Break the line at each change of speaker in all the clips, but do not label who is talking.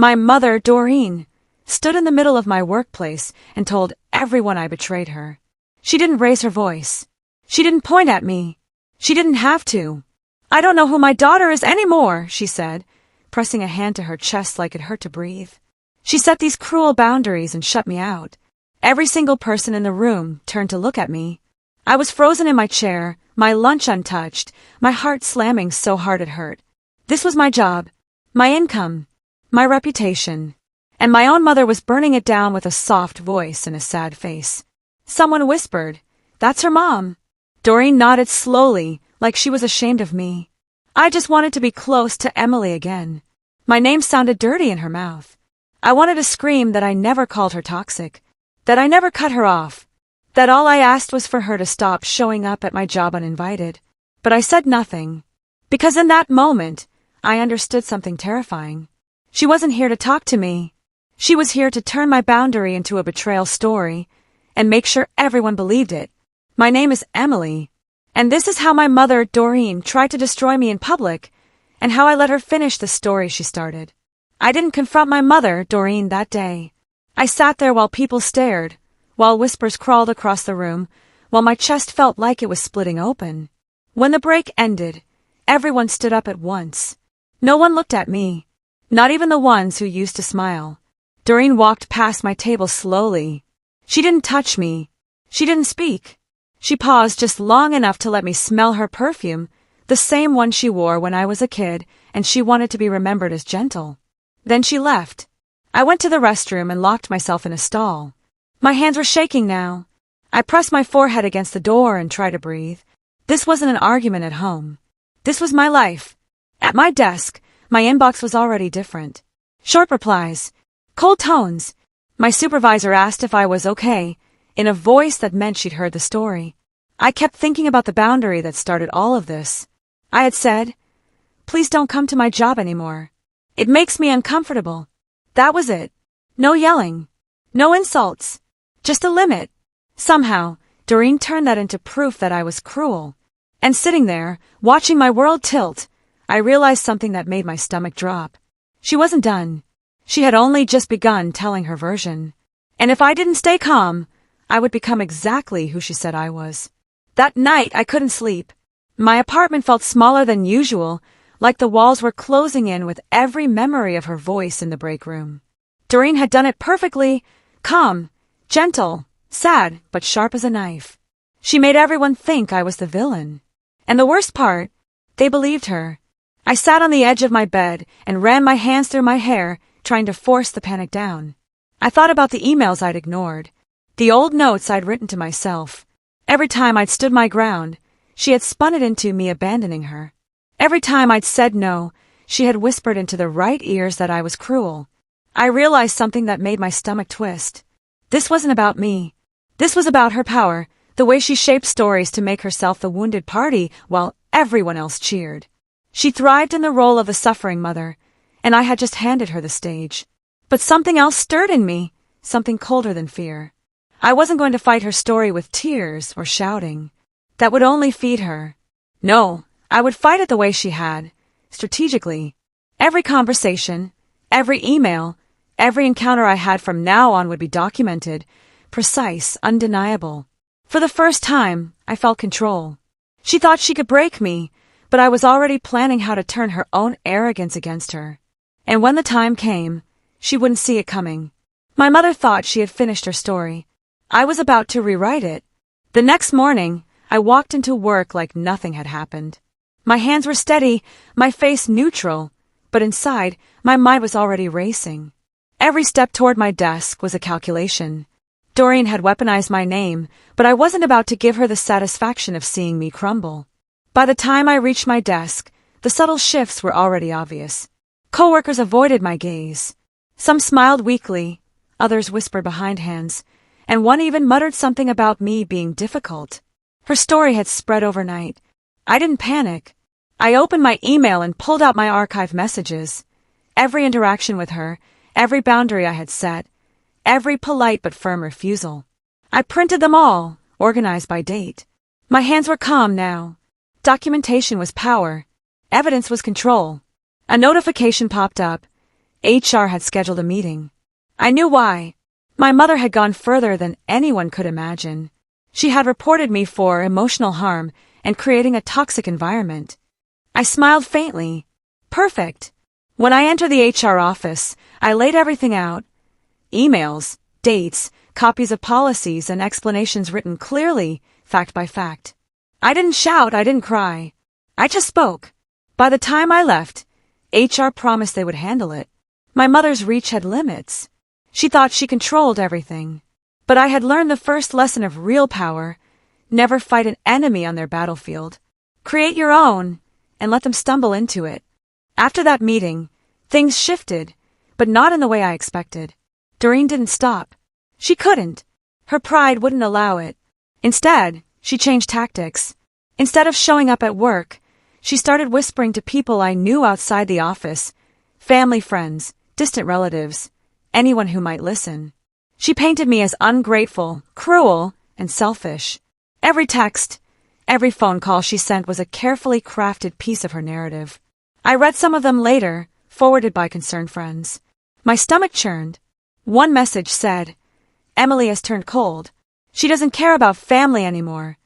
My mother, Doreen, stood in the middle of my workplace and told everyone I betrayed her. She didn't raise her voice. She didn't point at me. She didn't have to. I don't know who my daughter is anymore, she said, pressing a hand to her chest like it hurt to breathe. She set these cruel boundaries and shut me out. Every single person in the room turned to look at me. I was frozen in my chair, my lunch untouched, my heart slamming so hard it hurt. This was my job, my income, my reputation, and my own mother was burning it down with a soft voice and a sad face. Someone whispered, "That's her mom." Doreen nodded slowly, like she was ashamed of me. I just wanted to be close to Emily again. My name sounded dirty in her mouth. I wanted to scream that I never called her toxic, that I never cut her off, that all I asked was for her to stop showing up at my job uninvited. But I said nothing, because in that moment, I understood something terrifying. She wasn't here to talk to me. She was here to turn my boundary into a betrayal story and make sure everyone believed it. My name is Emily, and this is how my mother, Doreen, tried to destroy me in public, and how I let her finish the story she started. I didn't confront my mother, Doreen, that day. I sat there while people stared, while whispers crawled across the room, while my chest felt like it was splitting open. When the break ended, everyone stood up at once. No one looked at me, not even the ones who used to smile. Doreen walked past my table slowly. She didn't touch me. She didn't speak. She paused just long enough to let me smell her perfume, the same one she wore when I was a kid, and she wanted to be remembered as gentle. Then she left. I went to the restroom and locked myself in a stall. My hands were shaking now. I pressed my forehead against the door and tried to breathe. This wasn't an argument at home. This was my life. At my desk, my inbox was already different. Short replies, cold tones. My supervisor asked if I was okay, in a voice that meant she'd heard the story. I kept thinking about the boundary that started all of this. I had said, "Please don't come to my job anymore. It makes me uncomfortable." That was it. No yelling. No insults. Just a limit. Somehow, Doreen turned that into proof that I was cruel. And sitting there, watching my world tilt, I realized something that made my stomach drop. She wasn't done. She had only just begun telling her version. And if I didn't stay calm, I would become exactly who she said I was. That night, I couldn't sleep. My apartment felt smaller than usual, like the walls were closing in with every memory of her voice in the break room. Doreen had done it perfectly, calm, gentle, sad, but sharp as a knife. She made everyone think I was the villain. And the worst part, they believed her. I sat on the edge of my bed and ran my hands through my hair, trying to force the panic down. I thought about the emails I'd ignored, the old notes I'd written to myself. Every time I'd stood my ground, she had spun it into me abandoning her. Every time I'd said no, she had whispered into the right ears that I was cruel. I realized something that made my stomach twist. This wasn't about me. This was about her power, the way she shaped stories to make herself the wounded party while everyone else cheered. She thrived in the role of the suffering mother, and I had just handed her the stage. But something else stirred in me, something colder than fear. I wasn't going to fight her story with tears or shouting. That would only feed her. No, I would fight it the way she had, strategically. Every conversation, every email, every encounter I had from now on would be documented, precise, undeniable. For the first time, I felt control. She thought she could break me, but I was already planning how to turn her own arrogance against her. And when the time came, she wouldn't see it coming. My mother thought she had finished her story. I was about to rewrite it. The next morning, I walked into work like nothing had happened. My hands were steady, my face neutral, but inside, my mind was already racing. Every step toward my desk was a calculation. Doreen had weaponized my name, but I wasn't about to give her the satisfaction of seeing me crumble. By the time I reached my desk, the subtle shifts were already obvious. Coworkers avoided my gaze. Some smiled weakly, others whispered behindhands, and one even muttered something about me being difficult. Her story had spread overnight. I didn't panic. I opened my email and pulled out my archived messages. Every interaction with her, every boundary I had set, every polite but firm refusal. I printed them all, organized by date. My hands were calm now. Documentation was power. Evidence was control. A notification popped up. HR had scheduled a meeting. I knew why. My mother had gone further than anyone could imagine. She had reported me for emotional harm and creating a toxic environment. I smiled faintly. Perfect. When I entered the HR office, I laid everything out. Emails, dates, copies of policies, and explanations written clearly, fact by fact. I didn't shout, I didn't cry. I just spoke. By the time I left, HR promised they would handle it. My mother's reach had limits. She thought she controlled everything. But I had learned the first lesson of real power. Never fight an enemy on their battlefield. Create your own, and let them stumble into it. After that meeting, things shifted, but not in the way I expected. Doreen didn't stop. She couldn't. Her pride wouldn't allow it. Instead, she changed tactics. Instead of showing up at work, she started whispering to people I knew outside the office, family friends, distant relatives, anyone who might listen. She painted me as ungrateful, cruel, and selfish. Every text, every phone call she sent was a carefully crafted piece of her narrative. I read some of them later, forwarded by concerned friends. My stomach churned. One message said, "Emily has turned cold. She doesn't care about family anymore."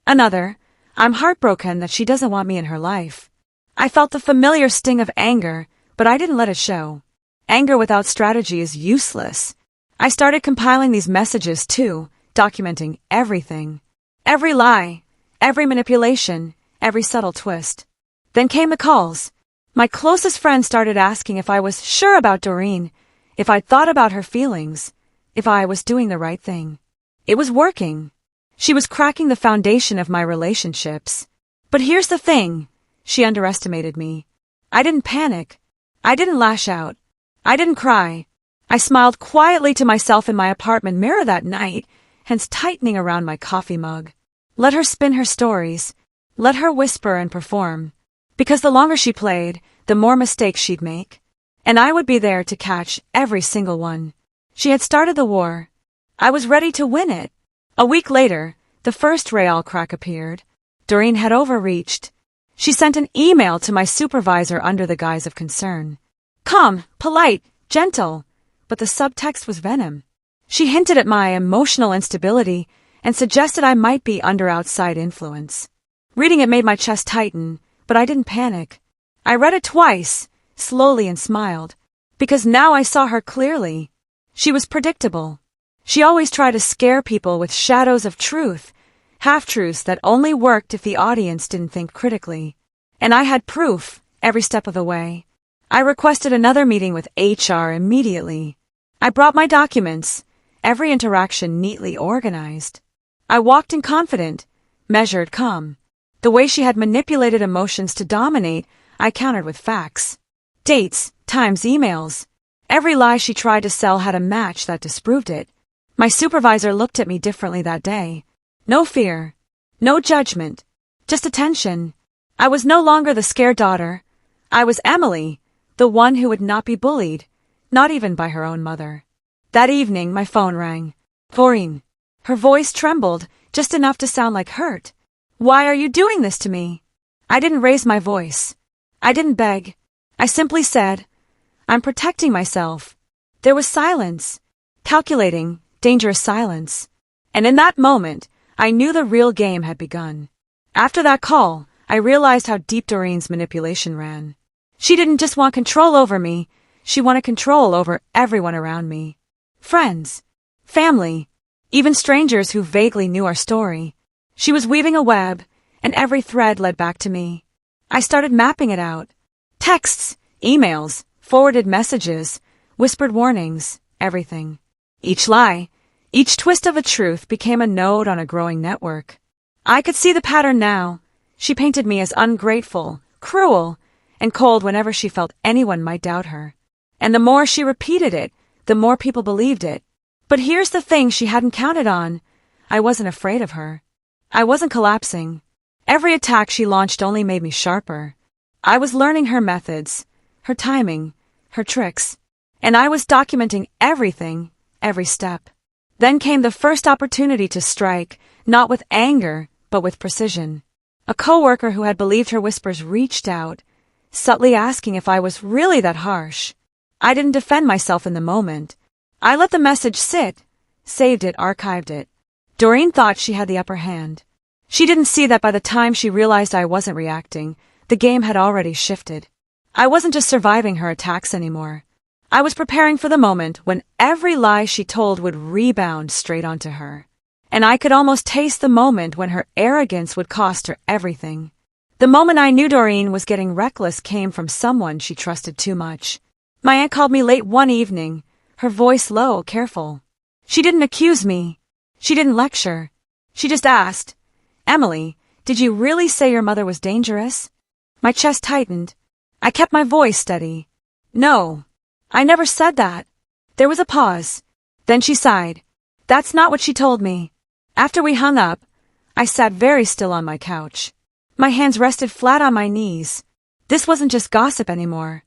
Another, "I'm heartbroken that she doesn't want me in her life." I felt the familiar sting of anger, but I didn't let it show. Anger without strategy is useless. I started compiling these messages too, documenting everything. Every lie, every manipulation, every subtle twist. Then came the calls. My closest friends started asking if I was sure about Doreen, if I'd thought about her feelings, if I was doing the right thing. It was working. She was cracking the foundation of my relationships. But here's the thing. She underestimated me. I didn't panic. I didn't lash out. I didn't cry. I smiled quietly to myself in my apartment mirror that night, hands tightening around my coffee mug. Let her spin her stories. Let her whisper and perform. Because the longer she played, the more mistakes she'd make. And I would be there to catch every single one. She had started the war. I was ready to win it. A week later, the first Betrayal crack appeared. Doreen had overreached. She sent an email to my supervisor under the guise of concern. Calm, polite, gentle, but the subtext was venom. She hinted at my emotional instability and suggested I might be under outside influence. Reading it made my chest tighten, but I didn't panic. I read it twice, slowly, and smiled, because now I saw her clearly. She was predictable. She always tried to scare people with shadows of truth, half-truths that only worked if the audience didn't think critically. And I had proof, every step of the way. I requested another meeting with HR immediately. I brought my documents, every interaction neatly organized. I walked in confident, measured, calm. The way she had manipulated emotions to dominate, I countered with facts. Dates, times, emails. Every lie she tried to sell had a match that disproved it. My supervisor looked at me differently that day. No fear. No judgment. Just attention. I was no longer the scared daughter. I was Emily, the one who would not be bullied, not even by her own mother. That evening, my phone rang. Doreen. Her voice trembled, just enough to sound like hurt. Why are you doing this to me? I didn't raise my voice. I didn't beg. I simply said, I'm protecting myself. There was silence. Calculating, dangerous silence. And in that moment, I knew the real game had begun. After that call, I realized how deep Doreen's manipulation ran. She didn't just want control over me, she wanted control over everyone around me. Friends, family, even strangers who vaguely knew our story. She was weaving a web, and every thread led back to me. I started mapping it out. Texts, emails, forwarded messages, whispered warnings, everything. Each lie, each twist of a truth became a node on a growing network. I could see the pattern now. She painted me as ungrateful, cruel, and cold whenever she felt anyone might doubt her. And the more she repeated it, the more people believed it. But here's the thing she hadn't counted on. I wasn't afraid of her. I wasn't collapsing. Every attack she launched only made me sharper. I was learning her methods, her timing, her tricks, and I was documenting everything, every step. Then came the first opportunity to strike, not with anger, but with precision. A coworker who had believed her whispers reached out, subtly asking if I was really that harsh. I didn't defend myself in the moment. I let the message sit, saved it, archived it. Doreen thought she had the upper hand. She didn't see that by the time she realized I wasn't reacting, the game had already shifted. I wasn't just surviving her attacks anymore. I was preparing for the moment when every lie she told would rebound straight onto her. And I could almost taste the moment when her arrogance would cost her everything. The moment I knew Doreen was getting reckless came from someone she trusted too much. My aunt called me late one evening, her voice low, careful. She didn't accuse me. She didn't lecture. She just asked, "Emily, did you really say your mother was dangerous?" My chest tightened. I kept my voice steady. "No, I never said that." There was a pause. Then she sighed. "That's not what she told me." After we hung up, I sat very still on my couch. My hands rested flat on my knees. This wasn't just gossip anymore.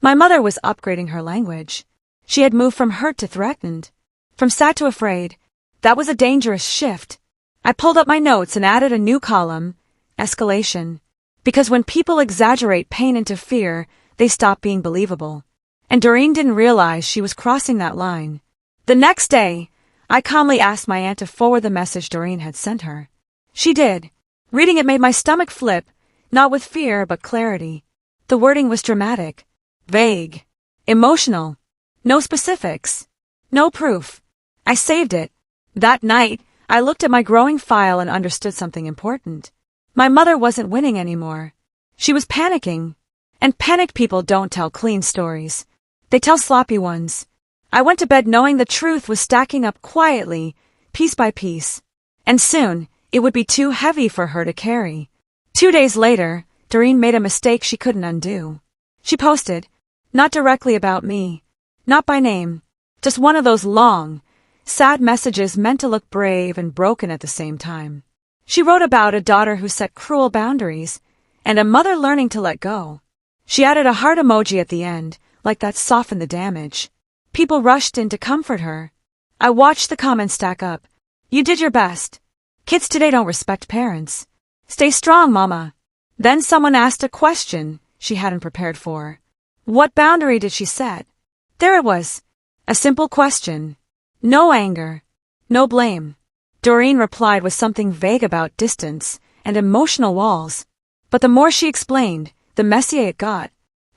My mother was upgrading her language. She had moved from hurt to threatened, from sad to afraid. That was a dangerous shift. I pulled up my notes and added a new column, escalation. Because when people exaggerate pain into fear, they stop being believable. And Doreen didn't realize she was crossing that line. The next day, I calmly asked my aunt to forward the message Doreen had sent her. She did. Reading it made my stomach flip, not with fear but clarity. The wording was dramatic, vague, emotional. No specifics. No proof. I saved it. That night, I looked at my growing file and understood something important. My mother wasn't winning anymore. She was panicking. And panicked people don't tell clean stories. They tell sloppy ones. I went to bed knowing the truth was stacking up quietly, piece by piece. And soon, it would be too heavy for her to carry. 2 days later, Doreen made a mistake she couldn't undo. She posted, not directly about me, not by name, just one of those long, sad messages meant to look brave and broken at the same time. She wrote about a daughter who set cruel boundaries, and a mother learning to let go. She added a heart emoji at the end, like that softened the damage. People rushed in to comfort her. I watched the comments stack up. "You did your best. Kids today don't respect parents. Stay strong, Mama." Then someone asked a question she hadn't prepared for. What boundary did she set? There it was. A simple question. No anger. No blame. Doreen replied with something vague about distance and emotional walls. But the more she explained, the messier it got.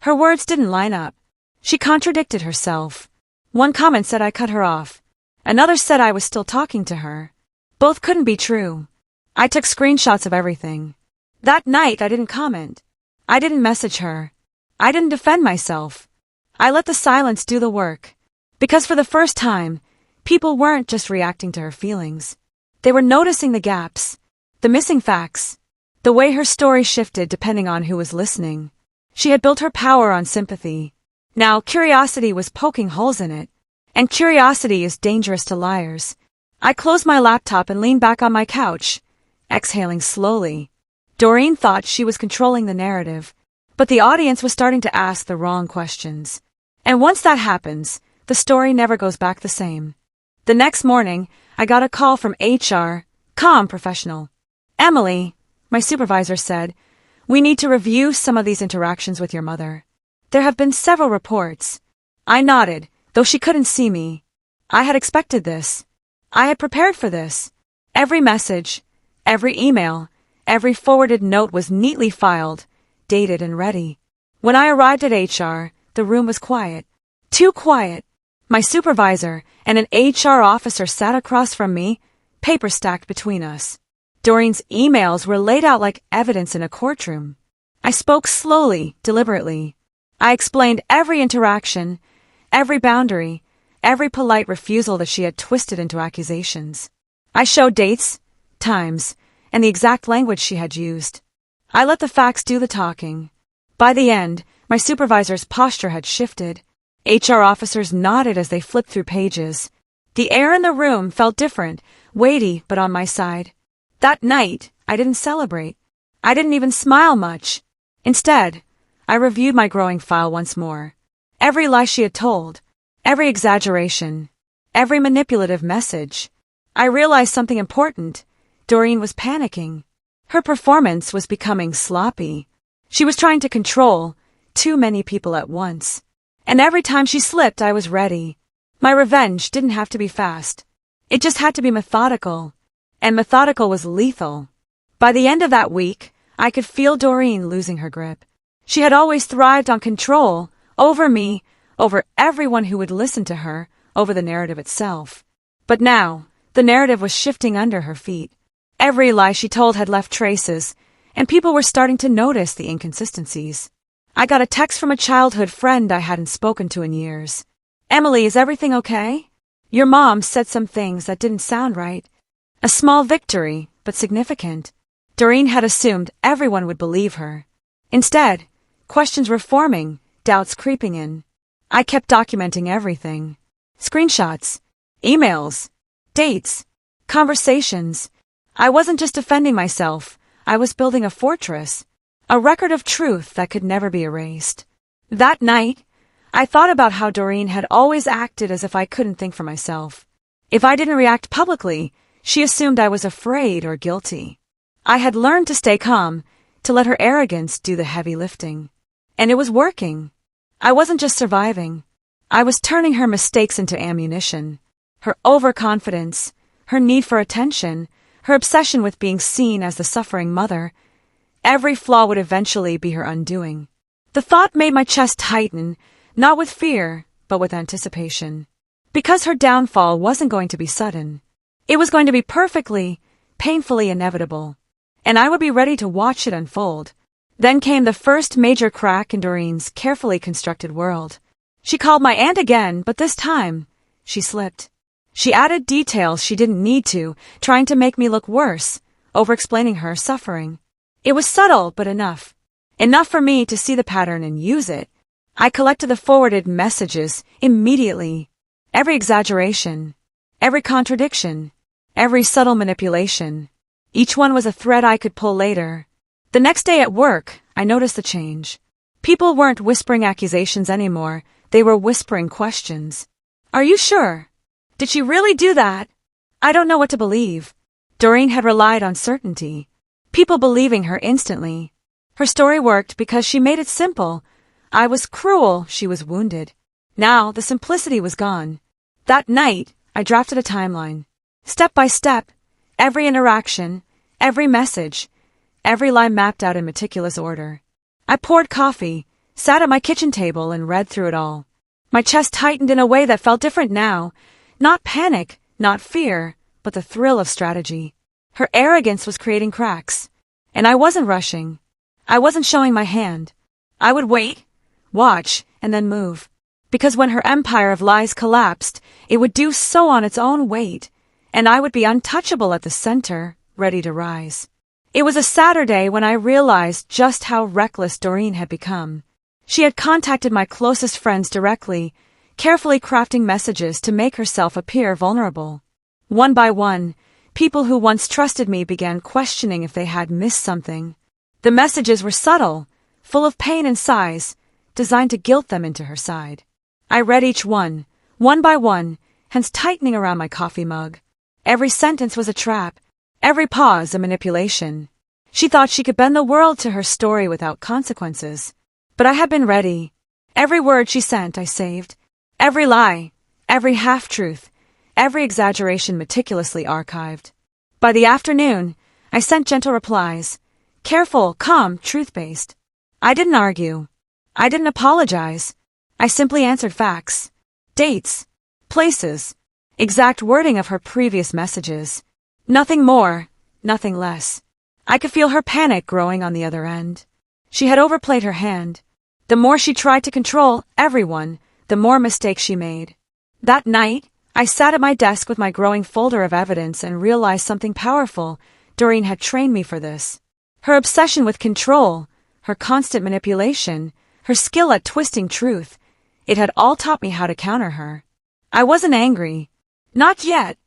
Her words didn't line up. She contradicted herself. One comment said I cut her off. Another said I was still talking to her. Both couldn't be true. I took screenshots of everything. That night I didn't comment. I didn't message her. I didn't defend myself. I let the silence do the work. Because for the first time, people weren't just reacting to her feelings. They were noticing the gaps, the missing facts, the way her story shifted depending on who was listening. She had built her power on sympathy. Now curiosity was poking holes in it. And curiosity is dangerous to liars. I closed my laptop and leaned back on my couch, exhaling slowly. Doreen thought she was controlling the narrative, but the audience was starting to ask the wrong questions. And once that happens, the story never goes back the same. The next morning, I got a call from HR, calm professional. "Emily," my supervisor said, "we need to review some of these interactions with your mother. There have been several reports." I nodded, though she couldn't see me. I had expected this. I had prepared for this. Every message, every email, every forwarded note was neatly filed, dated and ready. When I arrived at HR, the room was quiet. Too quiet. My supervisor and an HR officer sat across from me, paper stacked between us. Doreen's emails were laid out like evidence in a courtroom. I spoke slowly, deliberately. I explained every interaction, every boundary, every polite refusal that she had twisted into accusations. I showed dates, times, and the exact language she had used. I let the facts do the talking. By the end, my supervisor's posture had shifted. HR officers nodded as they flipped through pages. The air in the room felt different, weighty but on my side. That night, I didn't celebrate. I didn't even smile much. Instead, I reviewed my growing file once more. Every lie she had told, every exaggeration, every manipulative message. I realized something important. Doreen was panicking. Her performance was becoming sloppy. She was trying to control too many people at once. And every time she slipped, I was ready. My revenge didn't have to be fast. It just had to be methodical. And methodical was lethal. By the end of that week, I could feel Doreen losing her grip. She had always thrived on control, over me, over everyone who would listen to her, over the narrative itself. But now, the narrative was shifting under her feet. Every lie she told had left traces, and people were starting to notice the inconsistencies. I got a text from a childhood friend I hadn't spoken to in years. "Emily, is everything okay? Your mom said some things that didn't sound right." A small victory, but significant. Doreen had assumed everyone would believe her. Instead, questions were forming, doubts creeping in. I kept documenting everything. Screenshots, emails, dates, conversations. I wasn't just defending myself, I was building a fortress, a record of truth that could never be erased. That night, I thought about how Doreen had always acted as if I couldn't think for myself. If I didn't react publicly, she assumed I was afraid or guilty. I had learned to stay calm, to let her arrogance do the heavy lifting. And it was working. I wasn't just surviving. I was turning her mistakes into ammunition. Her overconfidence, her need for attention, her obsession with being seen as the suffering mother. Every flaw would eventually be her undoing. The thought made my chest tighten, not with fear, but with anticipation. Because her downfall wasn't going to be sudden. It was going to be perfectly, painfully inevitable. And I would be ready to watch it unfold. Then came the first major crack in Doreen's carefully constructed world. She called my aunt again, but this time, she slipped. She added details she didn't need to, trying to make me look worse, over-explaining her suffering. It was subtle, but enough. Enough for me to see the pattern and use it. I collected the forwarded messages immediately. Every exaggeration, every contradiction, every subtle manipulation. Each one was a thread I could pull later. The next day at work, I noticed the change. People weren't whispering accusations anymore, they were whispering questions. "Are you sure? Did she really do that?" I don't know what to believe. Doreen had relied on certainty. People believing her instantly. Her story worked because she made it simple. I was cruel, she was wounded. Now the simplicity was gone. That night, I drafted a timeline. Step by step, every interaction, every message, every lie mapped out in meticulous order. I poured coffee, sat at my kitchen table, and read through it all. My chest tightened in a way that felt different now. Not panic, not fear, but the thrill of strategy. Her arrogance was creating cracks. And I wasn't rushing. I wasn't showing my hand. I would wait, watch, and then move. Because when her empire of lies collapsed, it would do so on its own weight, and I would be untouchable at the center, ready to rise. It was a Saturday when I realized just how reckless Doreen had become. She had contacted my closest friends directly, carefully crafting messages to make herself appear vulnerable. One by one, people who once trusted me began questioning if they had missed something. The messages were subtle, full of pain and sighs, designed to guilt them into her side. I read each one by one, hands tightening around my coffee mug. Every sentence was a trap, every pause a manipulation. She thought she could bend the world to her story without consequences. But I had been ready. Every word she sent I saved. Every lie, every half-truth, every exaggeration meticulously archived. By the afternoon, I sent gentle replies. Careful, calm, truth-based. I didn't argue. I didn't apologize. I simply answered facts. Dates, places, exact wording of her previous messages. Nothing more, nothing less. I could feel her panic growing on the other end. She had overplayed her hand. The more she tried to control everyone, the more mistakes she made. That night, I sat at my desk with my growing folder of evidence and realized something powerful. Doreen had trained me for this. Her obsession with control, her constant manipulation, her skill at twisting truth, it had all taught me how to counter her. I wasn't angry. Not yet.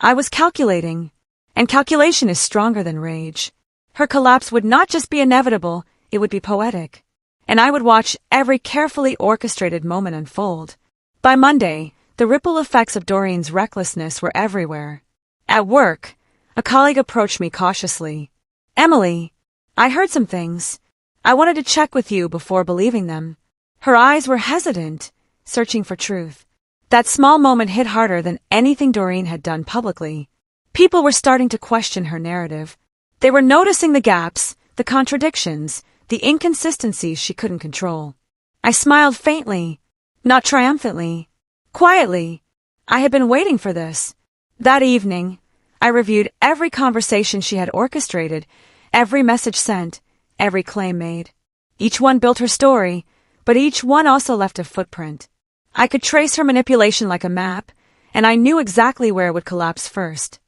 I was calculating. And calculation is stronger than rage. Her collapse would not just be inevitable, it would be poetic. And I would watch every carefully orchestrated moment unfold. By Monday, the ripple effects of Doreen's recklessness were everywhere. At work, a colleague approached me cautiously. "Emily, I heard some things. I wanted to check with you before believing them." Her eyes were hesitant, searching for truth. That small moment hit harder than anything Doreen had done publicly. People were starting to question her narrative. They were noticing the gaps, the contradictions, the inconsistencies she couldn't control. I smiled faintly, not triumphantly, quietly. I had been waiting for this. That evening, I reviewed every conversation she had orchestrated, every message sent, every claim made. Each one built her story, but each one also left a footprint. I could trace her manipulation like a map, and I knew exactly where it would collapse first.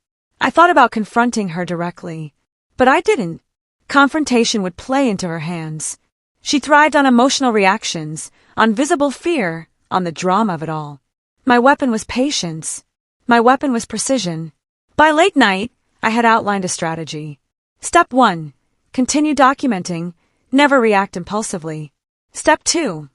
I thought about confronting her directly, but I didn't. Confrontation would play into her hands. She thrived on emotional reactions, on visible fear, on the drama of it all. My weapon was patience. My weapon was precision. By late night, I had outlined a strategy. Step 1. Continue documenting. Never react impulsively. Step 2.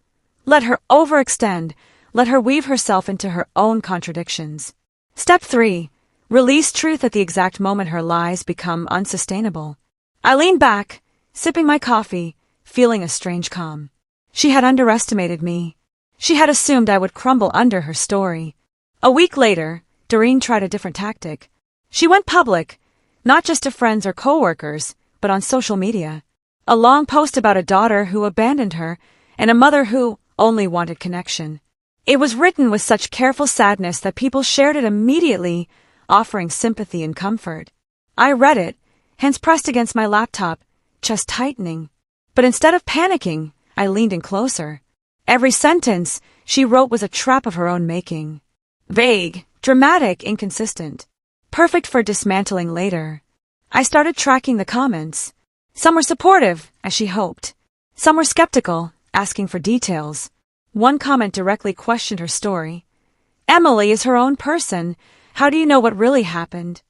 Let her overextend. Let her weave herself into her own contradictions. Step 3. Release truth at the exact moment her lies become unsustainable. I leaned back, sipping my coffee, feeling a strange calm. She had underestimated me. She had assumed I would crumble under her story. A week later, Doreen tried a different tactic. She went public, not just to friends or coworkers, but on social media. A long post about a daughter who abandoned her and a mother who only wanted connection. It was written with such careful sadness that people shared it immediately, offering sympathy and comfort. I read it, hands pressed against my laptop, chest tightening. But instead of panicking, I leaned in closer. Every sentence she wrote was a trap of her own making. Vague, dramatic, inconsistent. Perfect for dismantling later. I started tracking the comments. Some were supportive, as she hoped. Some were skeptical, asking for details. One comment directly questioned her story. Emily is her own person. How do you know what really happened?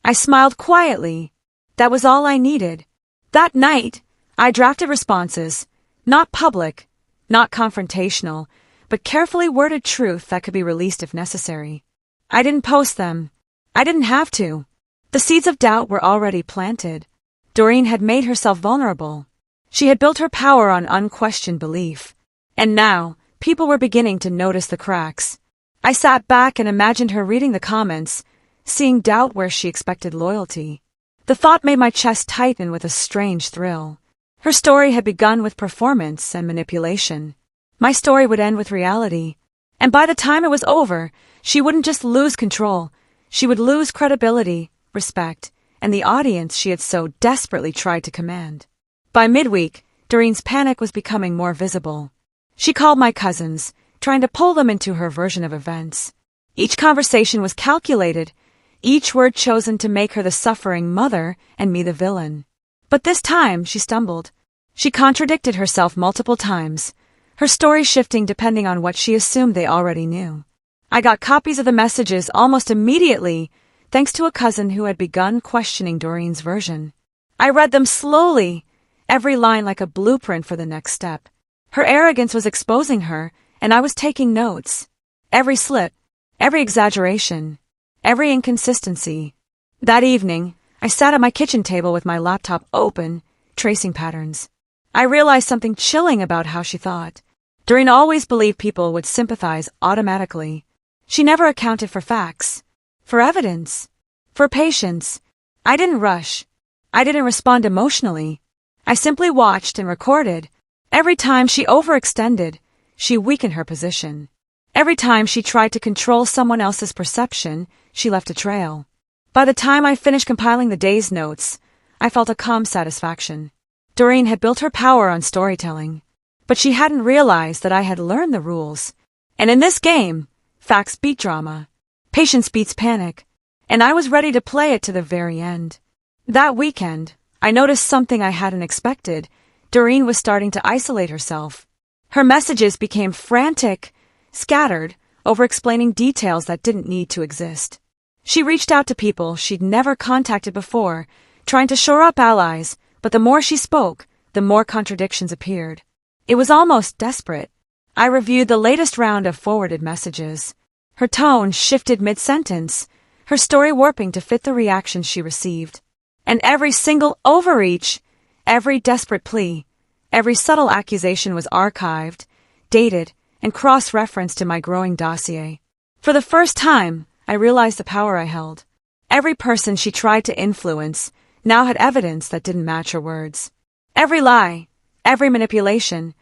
I smiled quietly. That was all I needed. That night, I drafted responses. Not public, not confrontational, but carefully worded truth that could be released if necessary. I didn't post them. I didn't have to. The seeds of doubt were already planted. Doreen had made herself vulnerable. She had built her power on unquestioned belief. And now, people were beginning to notice the cracks. I sat back and imagined her reading the comments, seeing doubt where she expected loyalty. The thought made my chest tighten with a strange thrill. Her story had begun with performance and manipulation. My story would end with reality. And by the time it was over, she wouldn't just lose control. She would lose credibility, respect, and the audience she had so desperately tried to command. By midweek, Doreen's panic was becoming more visible. She called my cousins, trying to pull them into her version of events. Each conversation was calculated, each word chosen to make her the suffering mother and me the villain. But this time, she stumbled. She contradicted herself multiple times, her story shifting depending on what she assumed they already knew. I got copies of the messages almost immediately, thanks to a cousin who had begun questioning Doreen's version. I read them slowly, every line like a blueprint for the next step. Her arrogance was exposing her, and I was taking notes. Every slip, every exaggeration, every inconsistency. That evening, I sat at my kitchen table with my laptop open, tracing patterns. I realized something chilling about how she thought. Doreen always believed people would sympathize automatically. She never accounted for facts, for evidence, for patience. I didn't rush. I didn't respond emotionally. I simply watched and recorded. Every time she overextended, she weakened her position. Every time she tried to control someone else's perception, she left a trail. By the time I finished compiling the day's notes, I felt a calm satisfaction. Doreen had built her power on storytelling, but she hadn't realized that I had learned the rules. And in this game, facts beat drama, patience beats panic, and I was ready to play it to the very end. That weekend, I noticed something I hadn't expected. Doreen was starting to isolate herself. Her messages became frantic, scattered, over-explaining details that didn't need to exist. She reached out to people she'd never contacted before, trying to shore up allies, but the more she spoke, the more contradictions appeared. It was almost desperate. I reviewed the latest round of forwarded messages. Her tone shifted mid-sentence, her story warping to fit the reactions she received. And every single overreach, every desperate plea, every subtle accusation was archived, dated, and cross-referenced in my growing dossier. For the first time, I realized the power I held. Every person she tried to influence now had evidence that didn't match her words. Every lie, every manipulation,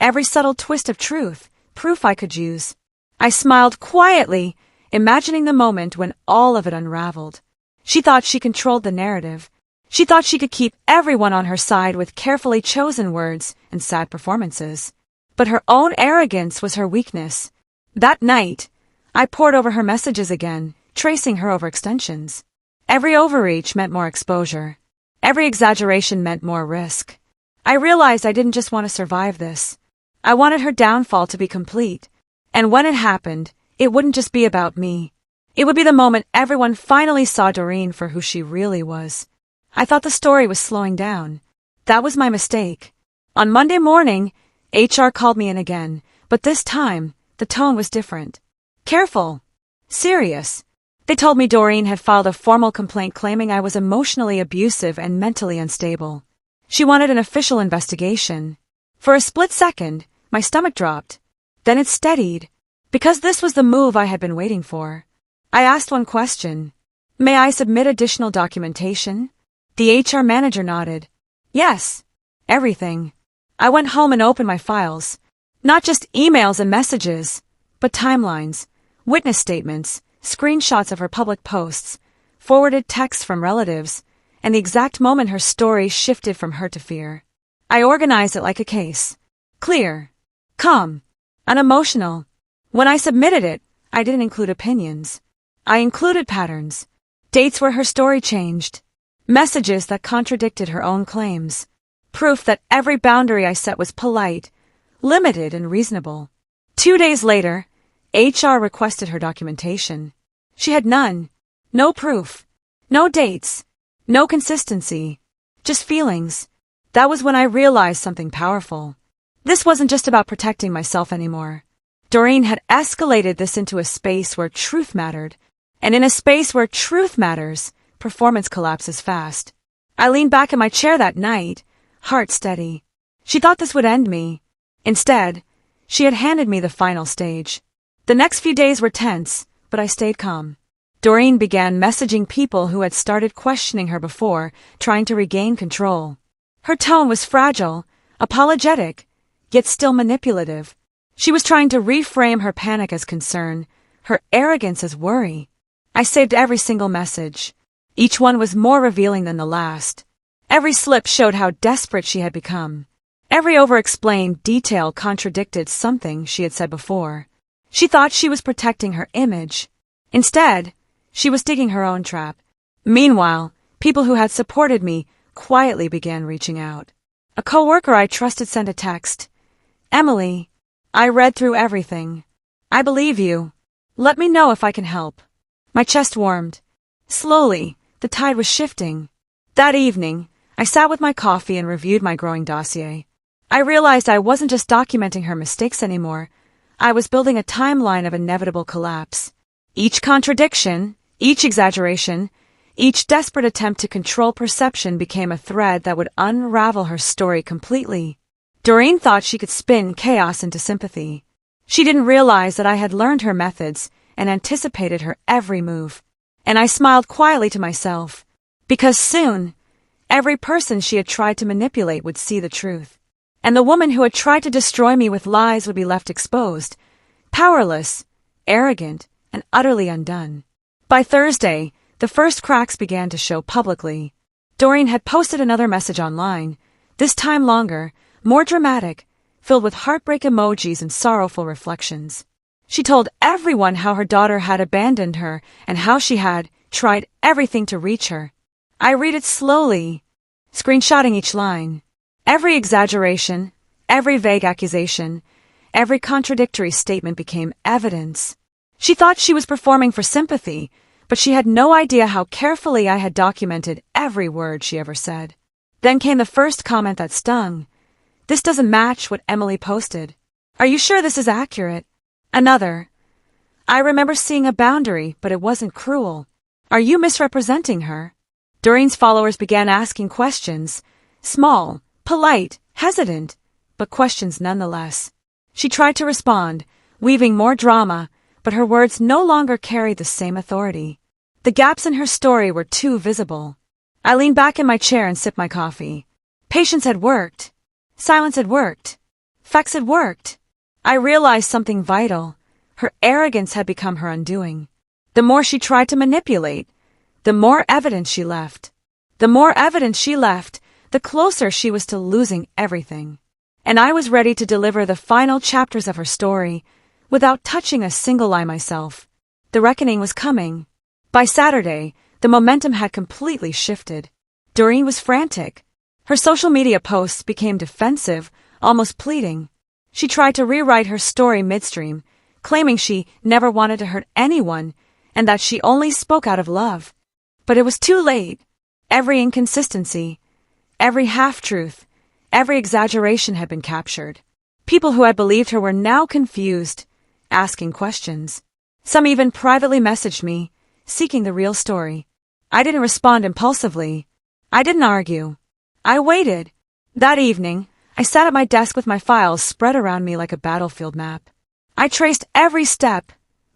every subtle twist of truth, proof I could use. I smiled quietly, imagining the moment when all of it unraveled. She thought she controlled the narrative. She thought she could keep everyone on her side with carefully chosen words and sad performances. But her own arrogance was her weakness. That night, I pored over her messages again, tracing her overextensions. Every overreach meant more exposure. Every exaggeration meant more risk. I realized I didn't just want to survive this. I wanted her downfall to be complete. And when it happened, it wouldn't just be about me. It would be the moment everyone finally saw Doreen for who she really was. I thought the story was slowing down. That was my mistake. On Monday morning, HR called me in again, but this time, the tone was different. Careful. Serious. They told me Doreen had filed a formal complaint claiming I was emotionally abusive and mentally unstable. She wanted an official investigation. For a split second, my stomach dropped. Then it steadied, because this was the move I had been waiting for. I asked one question. May I submit additional documentation? The HR manager nodded. Yes. Everything. I went home and opened my files. Not just emails and messages, but timelines, witness statements, screenshots of her public posts, forwarded texts from relatives, and the exact moment her story shifted from hurt to fear. I organized it like a case. Clear. Calm. Unemotional. When I submitted it, I didn't include opinions. I included patterns. Dates where her story changed. Messages that contradicted her own claims. Proof that every boundary I set was polite, limited, and reasonable. 2 days later, HR requested her documentation. She had none. No proof. No dates. No consistency. Just feelings. That was when I realized something powerful. This wasn't just about protecting myself anymore. Doreen had escalated this into a space where truth mattered. And in a space where truth matters, performance collapses fast. I leaned back in my chair that night, heart steady. She thought this would end me. Instead, she had handed me the final stage. The next few days were tense, but I stayed calm. Doreen began messaging people who had started questioning her before, trying to regain control. Her tone was fragile, apologetic, yet still manipulative. She was trying to reframe her panic as concern, her arrogance as worry. I saved every single message. Each one was more revealing than the last. Every slip showed how desperate she had become. Every over-explained detail contradicted something she had said before. She thought she was protecting her image. Instead, she was digging her own trap. Meanwhile, people who had supported me quietly began reaching out. A coworker I trusted sent a text. Emily, I read through everything. I believe you. Let me know if I can help. My chest warmed. Slowly, the tide was shifting. That evening, I sat with my coffee and reviewed my growing dossier. I realized I wasn't just documenting her mistakes anymore. I was building a timeline of inevitable collapse. Each contradiction, each exaggeration, each desperate attempt to control perception became a thread that would unravel her story completely. Doreen thought she could spin chaos into sympathy. She didn't realize that I had learned her methods and anticipated her every move. And I smiled quietly to myself, because soon, every person she had tried to manipulate would see the truth. And the woman who had tried to destroy me with lies would be left exposed, powerless, arrogant, and utterly undone. By Thursday, the first cracks began to show publicly. Doreen had posted another message online, this time longer, more dramatic, filled with heartbreak emojis and sorrowful reflections. She told everyone how her daughter had abandoned her and how she had tried everything to reach her. I read it slowly, screenshotting each line. Every exaggeration, every vague accusation, every contradictory statement became evidence. She thought she was performing for sympathy, but she had no idea how carefully I had documented every word she ever said. Then came the first comment that stung. This doesn't match what Emily posted. Are you sure this is accurate? Another. I remember seeing a boundary, but it wasn't cruel. Are you misrepresenting her? Doreen's followers began asking questions. Small, polite, hesitant, but questions nonetheless. She tried to respond, weaving more drama, but her words no longer carried the same authority. The gaps in her story were too visible. I leaned back in my chair and sipped my coffee. Patience had worked. Silence had worked. Facts had worked. I realized something vital. Her arrogance had become her undoing. The more she tried to manipulate, the more evidence she left. The more evidence she left, the closer she was to losing everything. And I was ready to deliver the final chapters of her story, without touching a single lie myself. The reckoning was coming. By Saturday, the momentum had completely shifted. Doreen was frantic. Her social media posts became defensive, almost pleading. She tried to rewrite her story midstream, claiming she never wanted to hurt anyone and that she only spoke out of love. But it was too late. Every inconsistency, every half-truth, every exaggeration had been captured. People who had believed her were now confused, asking questions. Some even privately messaged me, seeking the real story. I didn't respond impulsively. I didn't argue. I waited. That evening, I sat at my desk with my files spread around me like a battlefield map. I traced every step,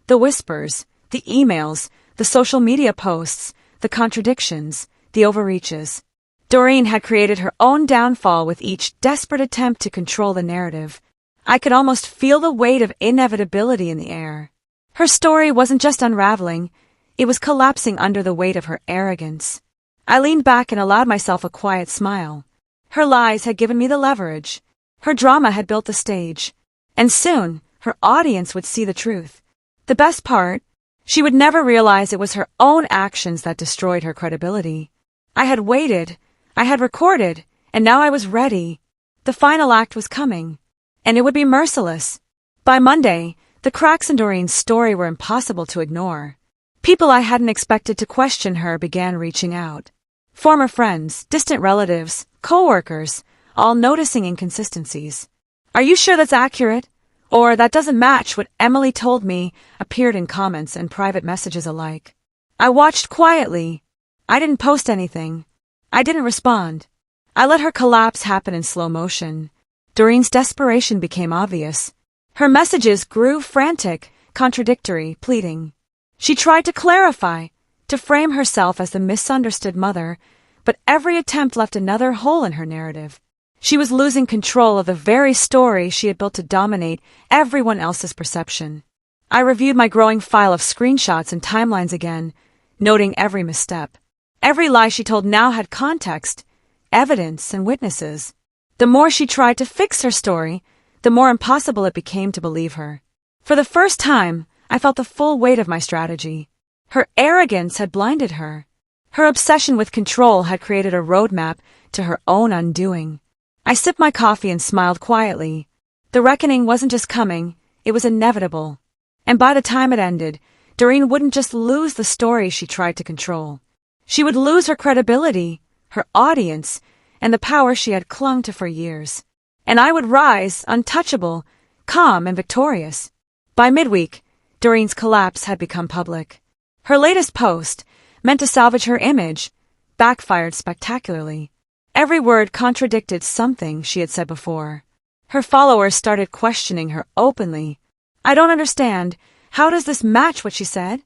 the whispers, the emails, the social media posts, the contradictions, the overreaches. Doreen had created her own downfall with each desperate attempt to control the narrative. I could almost feel the weight of inevitability in the air. Her story wasn't just unraveling, it was collapsing under the weight of her arrogance. I leaned back and allowed myself a quiet smile. Her lies had given me the leverage. Her drama had built the stage. And soon, her audience would see the truth. The best part, she would never realize it was her own actions that destroyed her credibility. I had waited, I had recorded, and now I was ready. The final act was coming, and it would be merciless. By Monday, the cracks in Doreen's story were impossible to ignore. People I hadn't expected to question her began reaching out. Former friends, distant relatives, co-workers, all noticing inconsistencies. "Are you sure that's accurate?" Or "That doesn't match what Emily told me," appeared in comments and private messages alike. I watched quietly. I didn't post anything. I didn't respond. I let her collapse happen in slow motion. Doreen's desperation became obvious. Her messages grew frantic, contradictory, pleading. She tried to clarify, to frame herself as the misunderstood mother, but every attempt left another hole in her narrative. She was losing control of the very story she had built to dominate everyone else's perception. I reviewed my growing file of screenshots and timelines again, noting every misstep. Every lie she told now had context, evidence, and witnesses. The more she tried to fix her story, the more impossible it became to believe her. For the first time, I felt the full weight of my strategy. Her arrogance had blinded her. Her obsession with control had created a roadmap to her own undoing. I sipped my coffee and smiled quietly. The reckoning wasn't just coming, it was inevitable. And by the time it ended, Doreen wouldn't just lose the story she tried to control. She would lose her credibility, her audience, and the power she had clung to for years. And I would rise, untouchable, calm and victorious. By midweek, Doreen's collapse had become public. Her latest post, meant to salvage her image, backfired spectacularly. Every word contradicted something she had said before. Her followers started questioning her openly. "I don't understand. How does this match what she said?"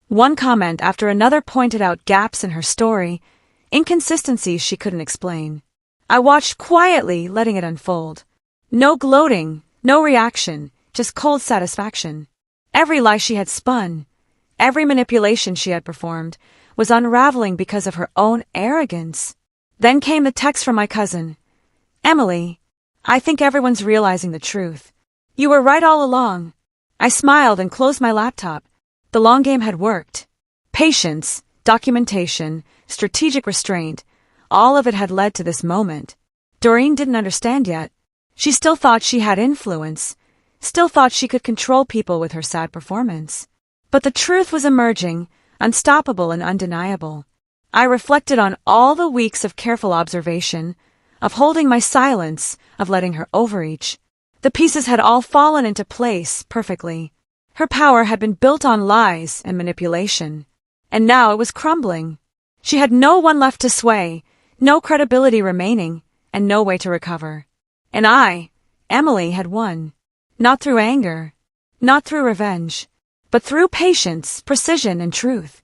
One comment after another pointed out gaps in her story, inconsistencies she couldn't explain. I watched quietly, letting it unfold. No gloating, no reaction, just cold satisfaction. Every lie she had spun, every manipulation she had performed, was unraveling because of her own arrogance. Then came the text from my cousin. "Emily, I think everyone's realizing the truth. You were right all along." I smiled and closed my laptop. The long game had worked. Patience, documentation, strategic restraint, all of it had led to this moment. Doreen didn't understand yet. She still thought she had influence, still thought she could control people with her sad performance. But the truth was emerging, unstoppable and undeniable. I reflected on all the weeks of careful observation, of holding my silence, of letting her overreach. The pieces had all fallen into place perfectly. Her power had been built on lies and manipulation, and now it was crumbling. She had no one left to sway, no credibility remaining, and no way to recover. And I, Emily, had won. Not through anger, not through revenge, but through patience, precision, and truth.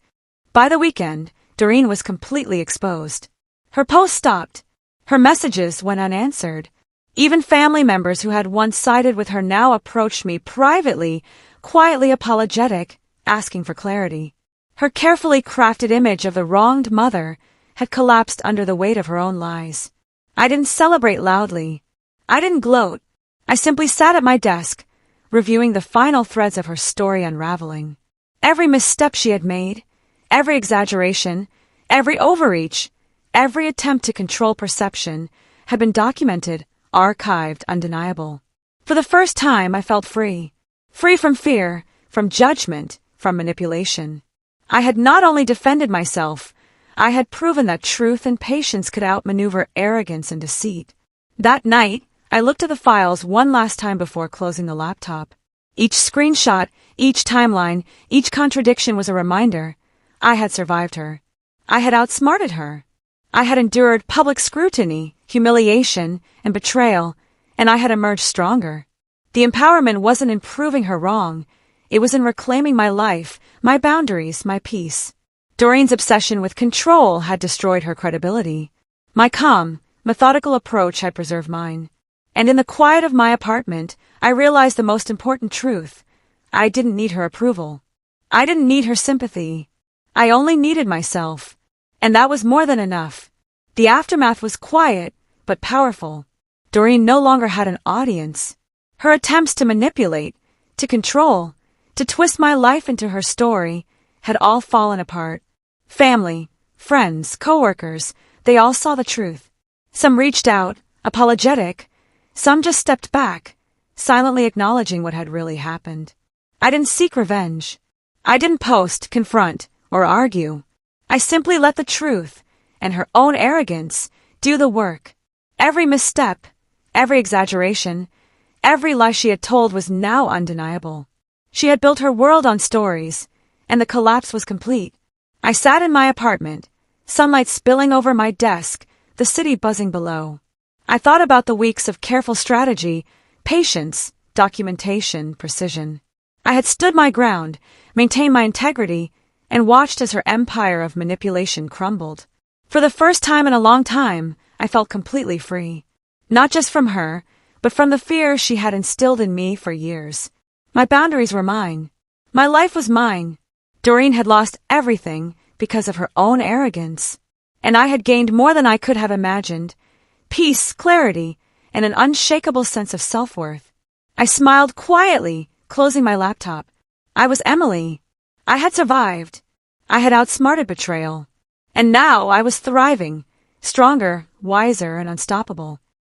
By the weekend, Doreen was completely exposed. Her posts stopped. Her messages went unanswered. Even family members who had once sided with her now approached me privately, quietly apologetic, asking for clarity. Her carefully crafted image of the wronged mother had collapsed under the weight of her own lies. I didn't celebrate loudly. I didn't gloat. I simply sat at my desk, reviewing the final threads of her story unraveling. Every misstep she had made, every exaggeration, every overreach, every attempt to control perception had been documented, archived, undeniable. For the first time, I felt free. Free from fear, from judgment, from manipulation. I had not only defended myself, I had proven that truth and patience could outmaneuver arrogance and deceit. That night, I looked at the files one last time before closing the laptop. Each screenshot, each timeline, each contradiction was a reminder. I had survived her. I had outsmarted her. I had endured public scrutiny, humiliation, and betrayal, and I had emerged stronger. The empowerment wasn't in proving her wrong. It was in reclaiming my life, my boundaries, my peace. Doreen's obsession with control had destroyed her credibility. My calm, methodical approach had preserved mine. And in the quiet of my apartment, I realized the most important truth. I didn't need her approval. I didn't need her sympathy. I only needed myself. And that was more than enough. The aftermath was quiet, but powerful. Doreen no longer had an audience. Her attempts to manipulate, to control, to twist my life into her story had all fallen apart. Family, friends, coworkers, they all saw the truth. Some reached out, apologetic. Some just stepped back, silently acknowledging what had really happened. I didn't seek revenge. I didn't post, confront, or argue. I simply let the truth, and her own arrogance, do the work. Every misstep, every exaggeration, every lie she had told was now undeniable. She had built her world on stories, and the collapse was complete. I sat in my apartment, sunlight spilling over my desk, the city buzzing below. I thought about the weeks of careful strategy, patience, documentation, precision. I had stood my ground, maintained my integrity, and watched as her empire of manipulation crumbled. For the first time in a long time, I felt completely free. Not just from her, but from the fear she had instilled in me for years. My boundaries were mine. My life was mine. Doreen had lost everything because of her own arrogance. And I had gained more than I could have imagined. Peace, clarity, and an unshakable sense of self-worth. I smiled quietly, closing my laptop. I was Emily. I had survived. I had outsmarted betrayal. And now I was thriving, stronger, wiser, and unstoppable.